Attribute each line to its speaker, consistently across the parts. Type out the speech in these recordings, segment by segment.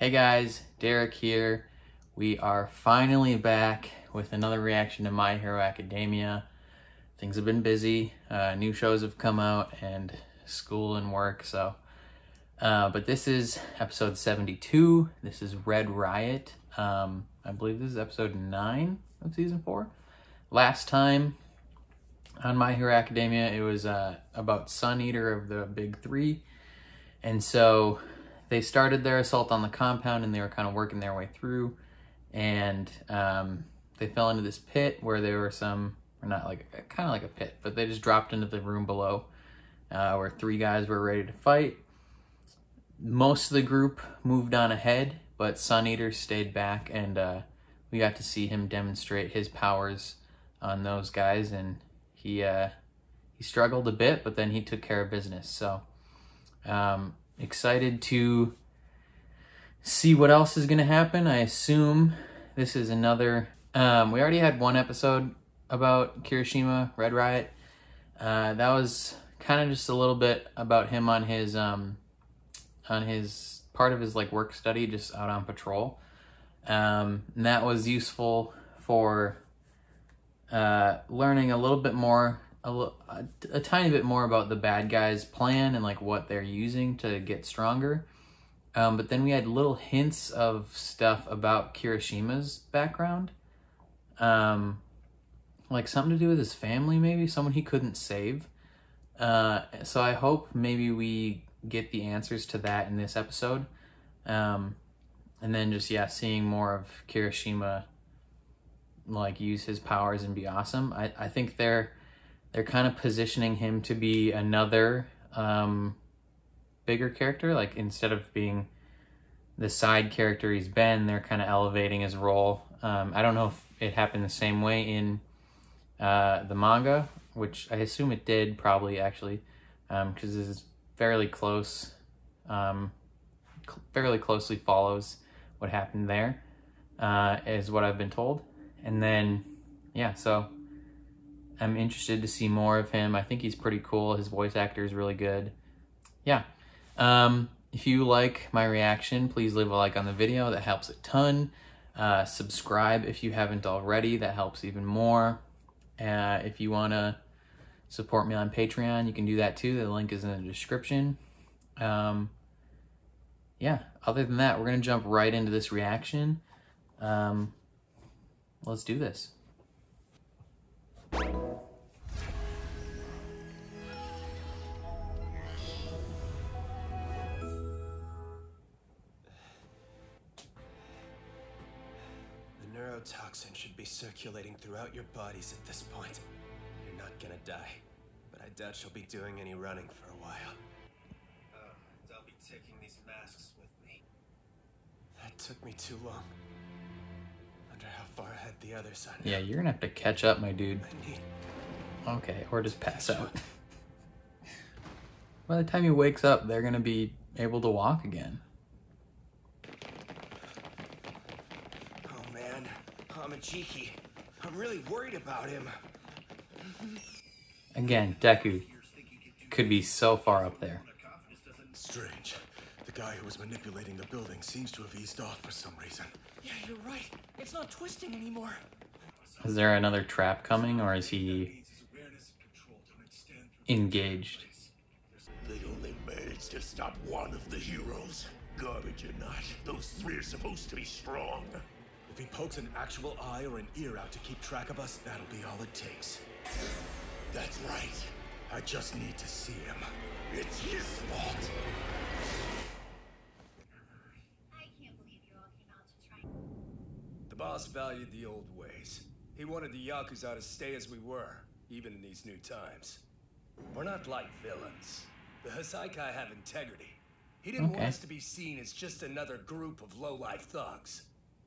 Speaker 1: Hey guys, Derek here. We are finally back with another reaction to My Hero Academia. Things have been busy, new shows have come out, and school and work, but this is episode 72. This is Red Riot. I believe this is episode 9 of season 4. Last time on My Hero Academia, it was about Sun Eater of the Big Three. And so they started their assault on the compound and they were kind of working their way through. And they fell into this pit where there were some, or not like, kind of like a pit, but they just dropped into the room below where 3 guys were ready to fight. Most of the group moved on ahead, but Sun Eater stayed back, and we got to see him demonstrate his powers on those guys, and he struggled a bit, but then he took care of business. So excited to see what else is going to happen. I assume this is another, we already had one episode about Kirishima, Red Riot. That was kind of just a little bit about him on his part of his like work study, just out on patrol. And that was useful for learning a little bit more, a tiny bit more about the bad guys' plan and like what they're using to get stronger. But then we had little hints of stuff about Kirishima's background. Like something to do with his family, maybe someone he couldn't save. So I hope maybe we get the answers to that in this episode. And then just, yeah, seeing more of Kirishima like use his powers and be awesome. I think they're kind of positioning him to be another bigger character. Like instead of being the side character he's been, they're kind of elevating his role. I don't know if it happened the same way in the manga, which I assume it did, probably, actually, because this is fairly close, fairly closely follows what happened there, is what I've been told. And then, yeah, so I'm interested to see more of him. I think he's pretty cool. His voice actor is really good. Yeah. If you like my reaction, please leave a like on the video. That helps a ton. Subscribe if you haven't already. That helps even more. If you want to support me on Patreon, you can do that too. The link is in the description. Yeah, other than that, we're going to jump right into this reaction. Let's do this.
Speaker 2: Neurotoxin should be circulating throughout your bodies at this point. You're not gonna die, but I doubt she'll be doing any running for a while. And I'll be taking these masks with me. That took me too long. Wonder how far ahead the others are now.
Speaker 1: Yeah, you're gonna have to catch up, my dude.
Speaker 2: I need...
Speaker 1: Okay, or just pass out. By the time he wakes up, they're gonna be able to walk again.
Speaker 2: Hamajiki. I'm really worried about him.
Speaker 1: Again, Deku could be so far up there.
Speaker 3: Strange. The guy who was manipulating the building seems to have eased off for some reason.
Speaker 2: Yeah, you're right. It's not twisting anymore.
Speaker 1: Is there another trap coming, or is he engaged?
Speaker 3: They only managed to stop one of the heroes. Garbage or not, those 3 are supposed to be strong. If he pokes an actual eye or an ear out to keep track of us, that'll be all it takes. That's right. I just need to see him. It's his fault.
Speaker 4: I can't believe you all came out to try.
Speaker 5: The boss valued the old ways. He wanted the Yakuza to stay as we were, even in these new times. We're not like villains. The Hasaikai have integrity. He didn't want us to be seen as just another group of low-life thugs.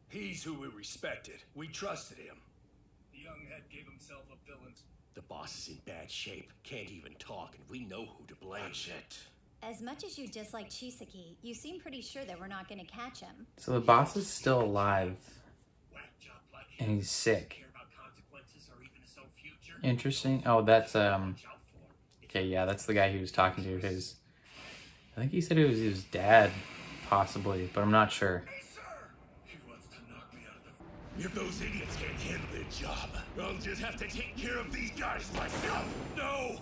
Speaker 5: He's who we respected. We trusted him.
Speaker 6: The young head gave himself a villain.
Speaker 3: The boss is in bad shape. Can't even talk, and we know who to blame. Shit.
Speaker 4: As much as you dislike Chisaki, you seem pretty sure that we're not going to catch him.
Speaker 1: So the boss is still alive, and he's sick. Interesting. Oh, that's okay. Yeah, that's the guy he was talking to. I think he said it was his dad Possibly, but I'm not sure.
Speaker 3: If those idiots can't handle their job, I'll just have to take care of these guys myself.
Speaker 5: No!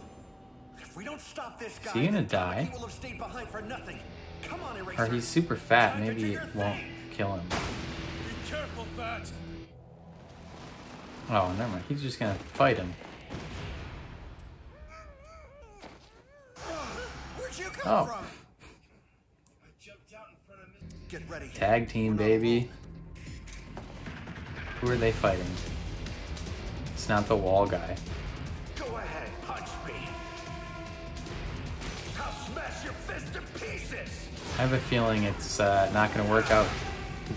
Speaker 5: If we don't stop this guy,
Speaker 1: Is he gonna die?
Speaker 5: he will have stayed behind for nothing. Come on,
Speaker 1: Or
Speaker 5: Eraser.
Speaker 1: he's super fat,
Speaker 5: Time to
Speaker 1: maybe
Speaker 5: do
Speaker 1: it
Speaker 5: your
Speaker 1: won't
Speaker 5: thing.
Speaker 1: kill him.
Speaker 5: Be careful, Fat.
Speaker 1: Oh, never mind. He's just gonna fight him.
Speaker 5: Where'd you come
Speaker 1: Oh.
Speaker 5: from?
Speaker 6: I jumped out in front of Mr.
Speaker 5: Get ready.
Speaker 1: Tag team, baby. Who are they fighting? It's not the wall guy.
Speaker 5: Go ahead, punch me. I'll smash your fist to pieces.
Speaker 1: I have a feeling it's not going to work out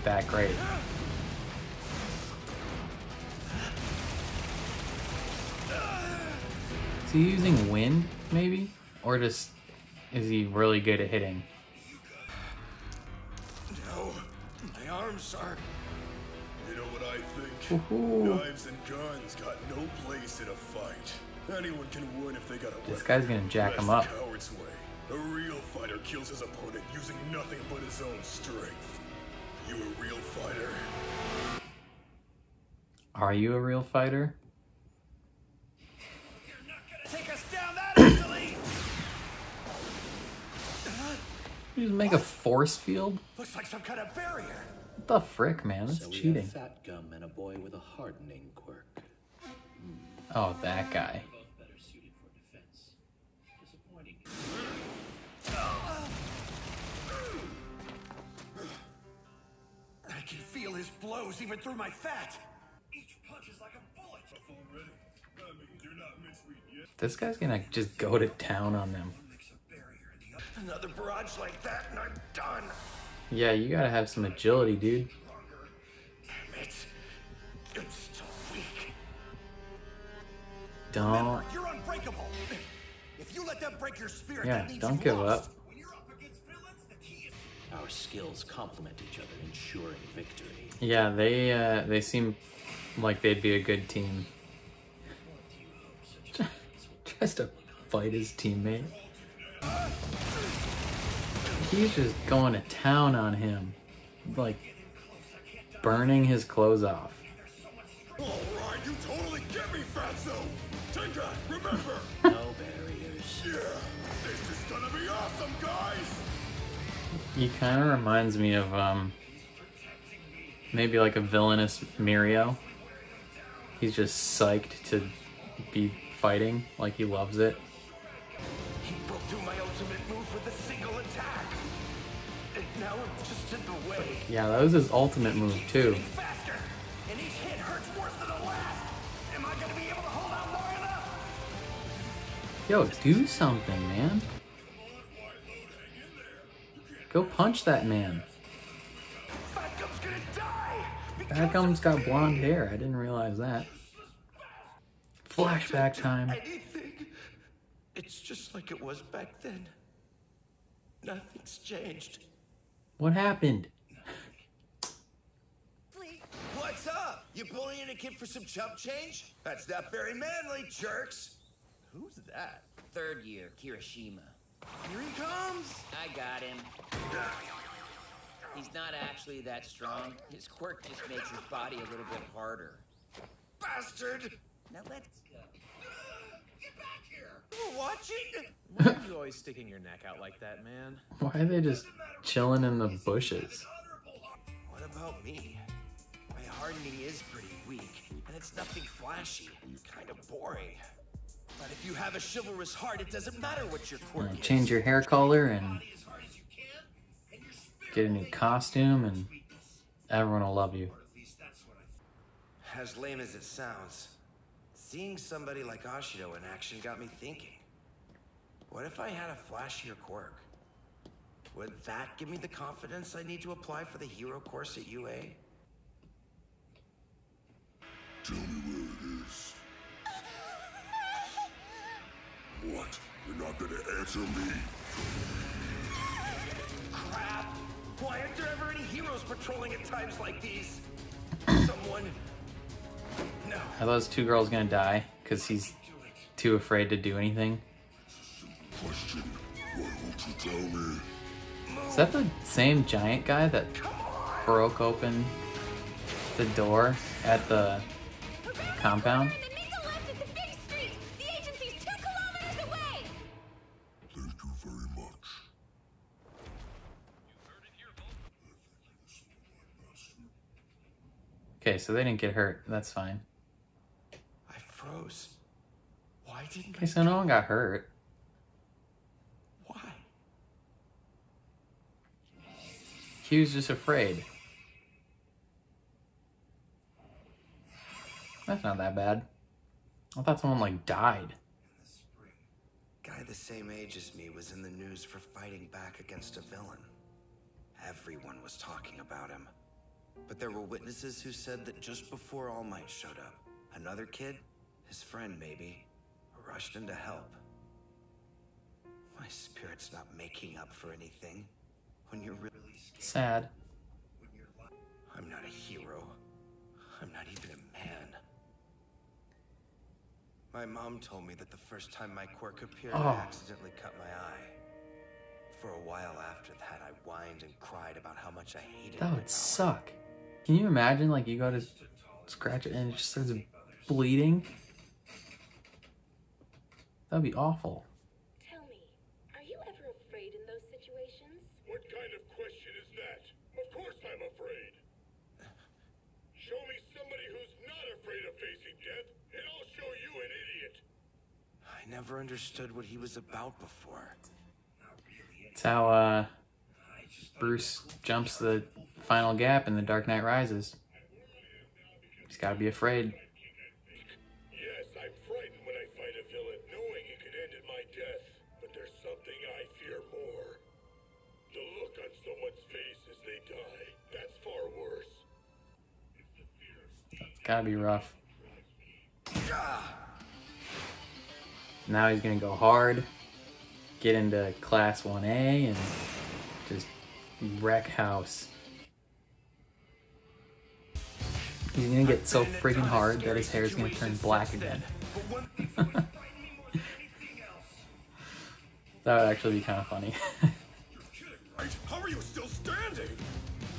Speaker 1: that great. Is he using wind, maybe? Or just is he really good at hitting?
Speaker 3: No, my arms are... You know what I think?
Speaker 1: Woohoo.
Speaker 3: Knives and guns got no place in a fight. Anyone can win if they got a
Speaker 1: This
Speaker 3: weapon.
Speaker 1: guy's gonna jack
Speaker 3: That's
Speaker 1: him
Speaker 3: the
Speaker 1: up.
Speaker 3: coward's way. A real fighter kills his opponent using nothing but his own strength. You a real fighter?
Speaker 1: Are you a real fighter?
Speaker 5: Take us down that easily.
Speaker 1: You just make a force field?
Speaker 5: Looks like some kind of barrier.
Speaker 1: What the frick, man? That's
Speaker 7: So we
Speaker 1: cheating.
Speaker 7: have fat gum and a boy with a hardening quirk.
Speaker 1: Oh, that guy.
Speaker 6: Both better suited for defense. Disappointing.
Speaker 5: I can feel his blows even through my fat.
Speaker 6: Each punch is like a bullet. Already. That means you're not mincemeat yet.
Speaker 1: This guy's gonna just go to town on them.
Speaker 6: Makes a barrier. The other
Speaker 5: Another barrage like that and I'm done.
Speaker 1: Yeah, you gotta have some agility, dude.
Speaker 5: Damn it. I'm still weak.
Speaker 1: Don't.
Speaker 5: You're unbreakable. If you let them break your spirit,
Speaker 1: Yeah,
Speaker 5: that means
Speaker 1: don't
Speaker 5: you've
Speaker 1: give
Speaker 5: lost.
Speaker 1: up.
Speaker 6: when you're up against villains, the key is
Speaker 7: Our skills complement each other, ensuring victory.
Speaker 1: Yeah, they seem like they'd be a good team. Tries to fight his teammate. He's just going to town on him, like burning his clothes off.
Speaker 3: Alright, you totally get me, Fatso! Take that, remember!
Speaker 7: No barriers.
Speaker 3: Yeah, this is gonna be awesome, guys!
Speaker 1: He kind of reminds me of maybe like a villainous Mirio. He's just psyched to be fighting, like he loves it.
Speaker 5: He broke through my ultimate move with a single attack. And now I'm just in the way.
Speaker 1: Yeah, that was his ultimate move too.
Speaker 5: Getting faster, and each hit hurts worse than the last. Am I gonna be able to hold out long enough?
Speaker 1: Yo, do something, man. Go punch that man.
Speaker 5: Fat Gum's gonna die.
Speaker 1: Fat Gum's got blonde hair. I didn't realize that. Flashback time.
Speaker 5: Anything. It's just like it was back then. Nothing's changed.
Speaker 1: What happened?
Speaker 2: What's up? You bullying a kid for some chump change? That's not very manly, jerks. Who's that?
Speaker 8: Third year, Kirishima.
Speaker 2: Here he comes.
Speaker 8: I got him. He's not actually that strong. His quirk just makes his body a little bit harder.
Speaker 2: Bastard!
Speaker 8: Now let's go.
Speaker 6: get back here.
Speaker 2: You were watching?
Speaker 9: Why are you always sticking your neck out like that, man?
Speaker 1: Why are they just chilling in the bushes?
Speaker 2: What about me? My hardening is pretty weak, and it's nothing flashy. Kind of boring. But if you have a chivalrous heart, it doesn't matter what your quirk is.
Speaker 1: Change your hair color and
Speaker 6: As hard as you can, and your spirit
Speaker 1: get a new costume, and everyone will love you.
Speaker 6: at least that's what I
Speaker 2: As lame as it sounds, seeing somebody like Ashido in action got me thinking. What if I had a flashier quirk? Would that give me the confidence I need to apply for the hero course at UA?
Speaker 3: Tell me where it is. What? You're not gonna answer me?
Speaker 5: Crap! Why aren't there ever any heroes patrolling at times like these? Someone... No.
Speaker 1: Are those two girls gonna die because he's too afraid to do anything?
Speaker 3: Question. Why won't you tell me?
Speaker 1: Is that the same giant guy that broke open the door at the compound?
Speaker 6: Then make a left at the big street. The agency's 2 kilometers away.
Speaker 3: Thank you very much.
Speaker 1: Okay, so they didn't get hurt. That's fine.
Speaker 2: I froze. Why didn't
Speaker 1: Okay, so no one got hurt.
Speaker 2: Why?
Speaker 1: Q's just afraid. That's not that bad. I thought someone like died.
Speaker 2: Guy the same age as me was in the news for fighting back against a villain. Everyone was talking about him. But there were witnesses who said that just before All Might showed up, another kid, his friend maybe, rushed in to help. My spirit's not making up for anything when you're really
Speaker 1: Sad.
Speaker 2: I'm not a hero. I'm not even a man. My mom told me that the first time my quirk appeared, I accidentally cut my eye. For a while after that, I whined and cried about how much I hated
Speaker 1: That
Speaker 2: my
Speaker 1: would
Speaker 2: power.
Speaker 1: suck. Can you imagine, like, you go to scratch it and it just starts bleeding? That'd be awful.
Speaker 10: Tell me, are you ever afraid in those situations?
Speaker 6: What kind of question is that? Of course I'm afraid. Show me somebody who's not afraid of facing death, and I'll show you an idiot.
Speaker 2: I never understood what he was about before.
Speaker 1: It's how Bruce jumps the final gap in The Dark Knight Rises. He's gotta be afraid.
Speaker 6: Yes, I'm frightened when I fight a villain, knowing it could end in my death. But there's something I fear more. The look on someone's face as they die. That's far worse.
Speaker 1: Gotta be rough. Now he's gonna go hard, get into Class 1A, and just wreck house. He's gonna get so freaking hard that his hair is gonna turn black again. That would actually be kind of funny.
Speaker 3: How are you still standing?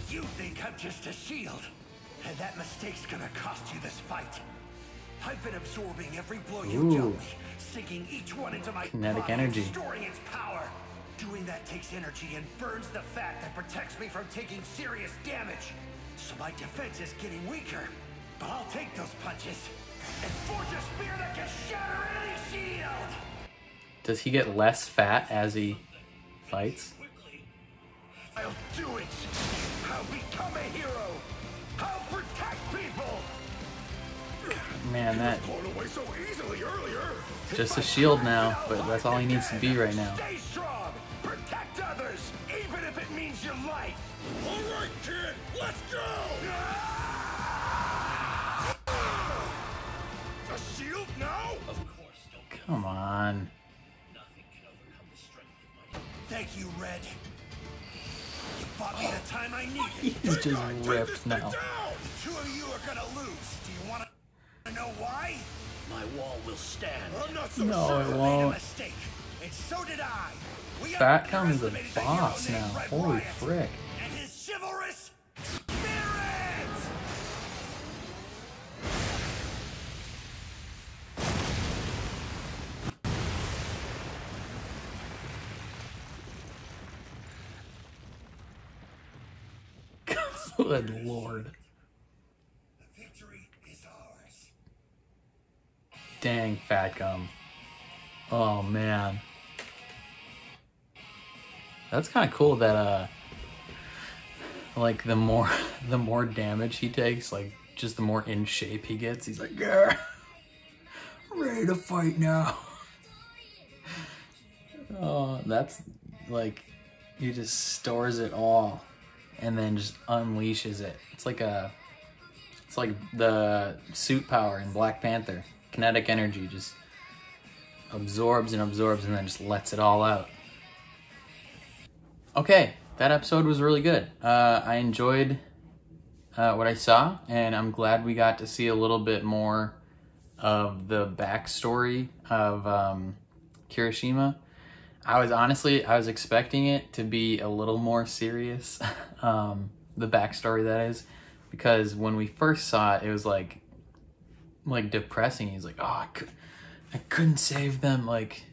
Speaker 5: You think I'm just a shield, and that mistake's gonna cost you this fight. I've been absorbing every blow you dealt me, sinking each one into my
Speaker 1: Kinetic
Speaker 5: body
Speaker 1: energy.
Speaker 5: and storing its power. Doing that takes energy and burns the fat that protects me from taking serious damage. So my defense is getting weaker, but I'll take those punches and forge a spear that can shatter any shield.
Speaker 1: Does he get less fat as he fights?
Speaker 5: I'll do it. I'll become a hero. I'll protect people.
Speaker 1: Man, that
Speaker 3: Blown away so easily earlier.
Speaker 1: just a shield now, but that's all he needs to be right now.
Speaker 5: Stay strong. Protect others, even if it means your life.
Speaker 3: All right, kid, let's go. A shield now?
Speaker 1: Come on.
Speaker 5: Thank you, Red. You bought me the time I needed.
Speaker 1: He's just ripped now.
Speaker 5: The two of you are gonna lose. Do you want to know why?
Speaker 7: My wall will stand.
Speaker 3: I'm not so
Speaker 1: No,
Speaker 3: sure.
Speaker 1: it
Speaker 5: Made a
Speaker 1: won't.
Speaker 5: mistake, and so did I. We
Speaker 1: Fatcom is a
Speaker 5: underestimated the
Speaker 1: boss
Speaker 5: hero
Speaker 1: now.
Speaker 5: named Red
Speaker 1: Holy
Speaker 5: Riot
Speaker 1: frick.
Speaker 5: and his chivalrous spirit.
Speaker 1: Good lord.
Speaker 6: Victory is ours.
Speaker 1: Dang, Fatcom. Oh man. That's kind of cool that like the more damage he takes, like just the more in shape he gets. He's like, yeah, I'm ready to fight now. Oh, that's like he just stores it all and then just unleashes it. It's like the suit power in Black Panther. Kinetic energy just absorbs and absorbs and then just lets it all out. Okay, that episode was really good. I enjoyed what I saw, and I'm glad we got to see a little bit more of the backstory of Kirishima. I was expecting it to be a little more serious, the backstory that is, because when we first saw it, it was like depressing. He's like, oh, I couldn't save them, like,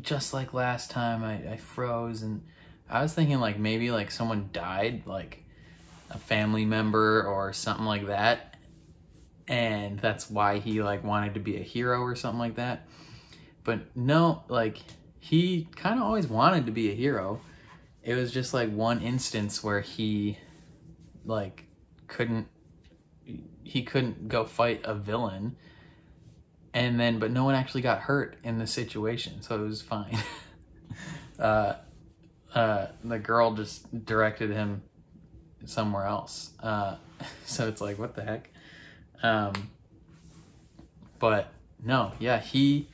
Speaker 1: just like last time I froze. And I was thinking like maybe like someone died, like a family member or something like that, and that's why he like wanted to be a hero or something like that. But no, like he kind of always wanted to be a hero. It was just like one instance where he like couldn't go fight a villain, and then but no one actually got hurt in the situation, so it was fine. The girl just directed him somewhere else, so it's like, what the heck. But no, yeah, he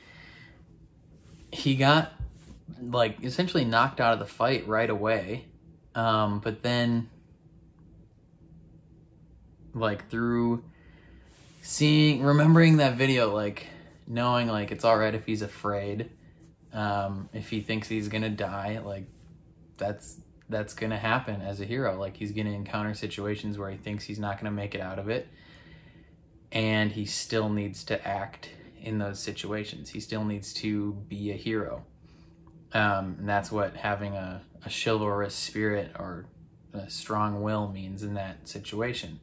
Speaker 1: got like essentially knocked out of the fight right away, but then like through remembering that video, like knowing like it's all right if he's afraid, if he thinks he's gonna die, like that's gonna happen as a hero. Like he's gonna encounter situations where he thinks he's not gonna make it out of it, and he still needs to act in those situations. He still needs to be a hero, and that's what having a chivalrous spirit or a strong will means in that situation.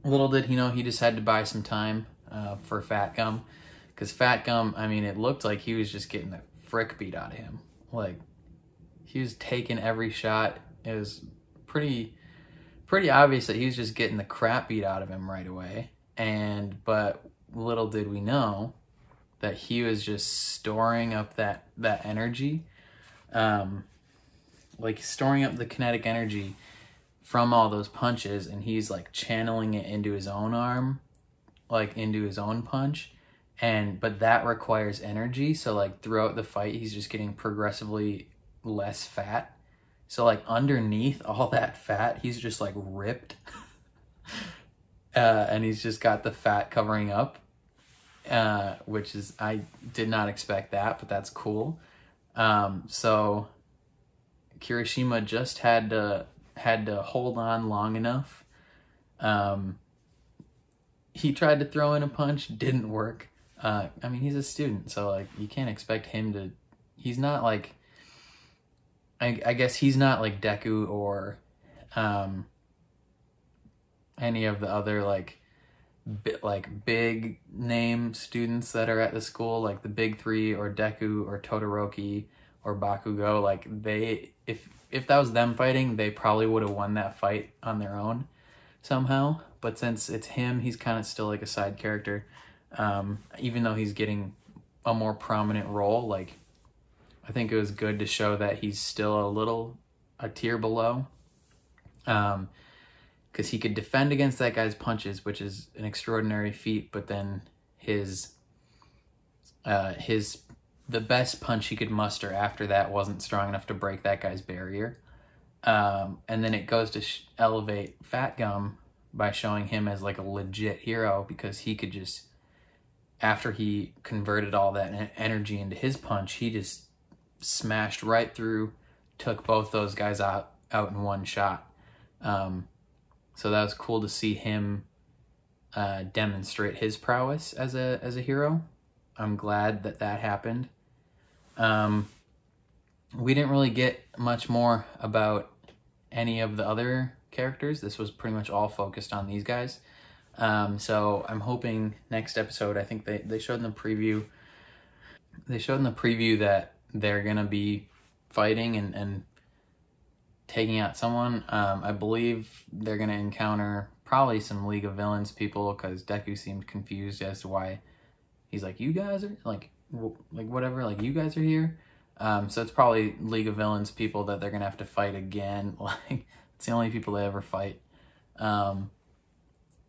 Speaker 1: Little did he know he just had to buy some time for Fat Gum, because Fat Gum, I mean, it looked like he was just getting the frick beat out of him. Like he was taking every shot. It was pretty obvious that he was just getting the crap beat out of him right away. But little did we know that he was just storing up that energy, like storing up the kinetic energy from all those punches, and he's like channeling it into his own arm, like into his own punch. But that requires energy, so like throughout the fight he's just getting progressively less fat. So like underneath all that fat, he's just like ripped. And he's just got the fat covering up, which is, I did not expect that, but that's cool. So Kirishima just had to hold on long enough. He tried to throw in a punch, didn't work. I mean, he's a student, so like you can't expect him to, he's not like, I guess he's not like Deku or any of the other like big name students that are at the school, like the big three or Deku or Todoroki or Bakugo. Like they, if that was them fighting, they probably would have won that fight on their own somehow. But since it's him, he's kind of still like a side character, even though he's getting a more prominent role. Like I think it was good to show that he's still a tier below, because he could defend against that guy's punches, which is an extraordinary feat. But then the best punch he could muster after that wasn't strong enough to break that guy's barrier. And then it goes to elevate Fat Gum by showing him as like a legit hero, because he could just, after he converted all that energy into his punch, he just smashed right through, took both those guys out in one shot. So that was cool to see him demonstrate his prowess as a hero. I'm glad that happened. We didn't really get much more about any of the other characters. This was pretty much all focused on these guys. So I'm hoping next episode, I think they showed in the preview, that they're going to be fighting and taking out someone. I believe they're going to encounter probably some League of Villains people, because Deku seemed confused as to why he's like, you guys are like whatever, like you guys are here. So it's probably League of Villains people that they're going to have to fight again. Like it's the only people they ever fight.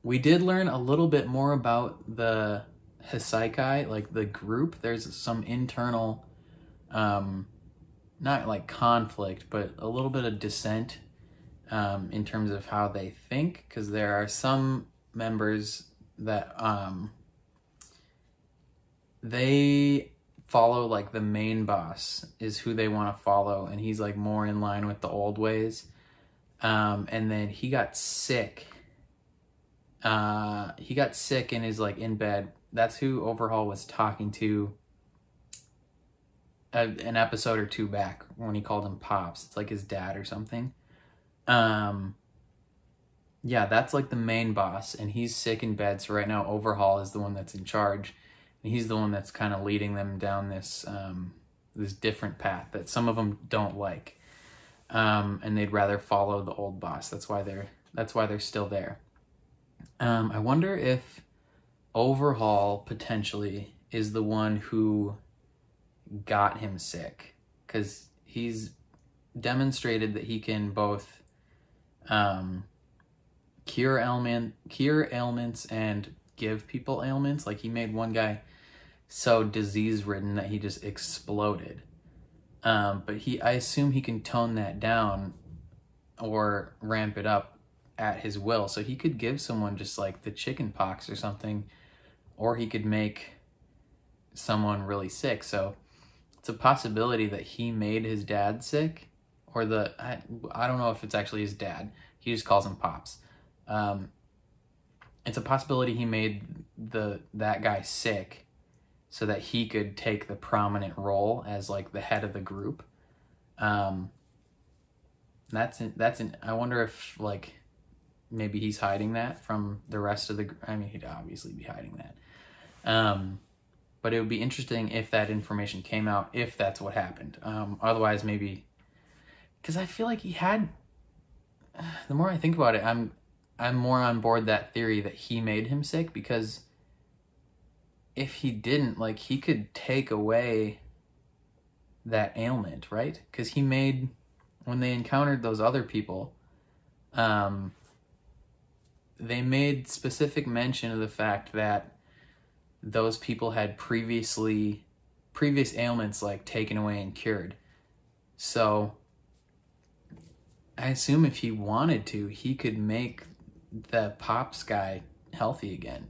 Speaker 1: We did learn a little bit more about the Hisaikai, like the group. There's some internal, not like conflict, but a little bit of dissent in terms of how they think, because there are some members that they follow like the main boss is who they want to follow, and he's like more in line with the old ways. And then he got sick. He got sick and is like in bed. That's who Overhaul was talking to an episode or two back when he called him Pops. It's like his dad or something. Yeah, that's like the main boss, and he's sick in bed. So right now Overhaul is the one that's in charge, and he's the one that's kind of leading them down this this different path that some of them don't like, and they'd rather follow the old boss. That's why they're still there. I wonder if Overhaul potentially is the one who got him sick, because he's demonstrated that he can both cure ailments and give people ailments. Like he made one guy so disease-ridden that he just exploded. But I assume he can tone that down or ramp it up at his will. So he could give someone just like the chicken pox or something, or he could make someone really sick. So it's a possibility that he made his dad sick, or I don't know if it's actually his dad. He just calls him Pops. It's a possibility he made that guy sick so that he could take the prominent role as like the head of the group. I wonder if like maybe he's hiding that from the rest of the. I mean, he'd obviously be hiding that. But it would be interesting if that information came out, if that's what happened. Otherwise, maybe, because I feel like he had. The more I think about it, I'm more on board that theory that he made him sick, because if he didn't, like, he could take away that ailment, right? Because he made, when they encountered those other people, they made specific mention of the fact that those people had previous ailments like taken away and cured. So I assume if he wanted to, he could make the Pops guy healthy again.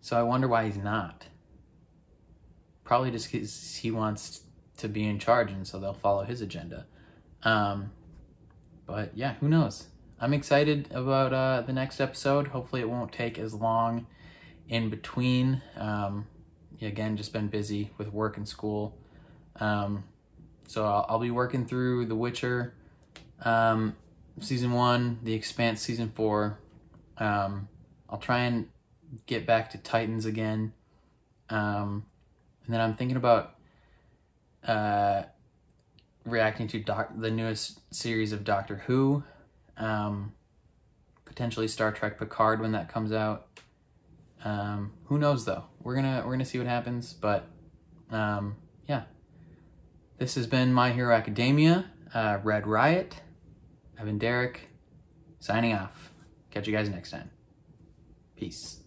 Speaker 1: So I wonder why he's not. Probably just because he wants to be in charge, and so they'll follow his agenda. But yeah, who knows? I'm excited about the next episode. Hopefully it won't take as long in between. Again, just been busy with work and school. So I'll be working through The Witcher Season 1, The Expanse Season 4. I'll try and get back to Titans again. And then I'm thinking about reacting to the newest series of Doctor Who. Potentially Star Trek Picard when that comes out. Who knows though? We're gonna see what happens. But yeah, this has been My Hero Academia, Red Riot. I've been Derek, signing off. Catch you guys next time. Peace.